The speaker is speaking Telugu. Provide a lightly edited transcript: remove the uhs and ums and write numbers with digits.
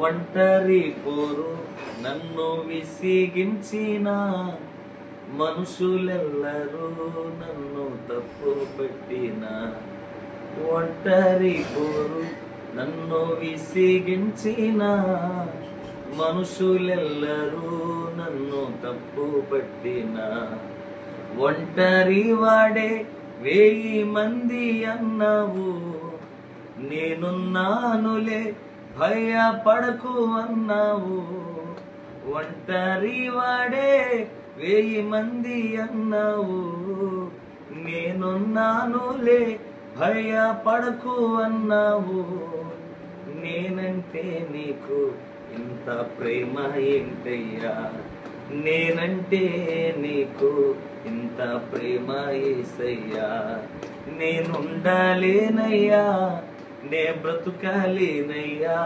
ఒంటరి పోరు నన్ను విసిగించిన మనుషులెల్లరూ నన్ను తప్పు పెట్టిన. ఒంటరి పోరు నన్ను విసిగించిన మనుషులెల్లరూ నన్ను తప్పు పట్టిన. ఒంటరి వాడే 1000 మంది అన్నావు, నేనున్నానులే భయపడకు అన్నావు. ఒంటరి వాడే 1000 మంది అన్నావు, నేనున్నానులే భయపడకు అన్నావు. నేనంటే నీకు ఇంత ప్రేమ ఏంటయ్యా, నేనంటే నీకు ఇంత ప్రేమ యేసయ్యా. నేనుండాలేనయ్యా, నే బ్రతుకాలేనయ్యా.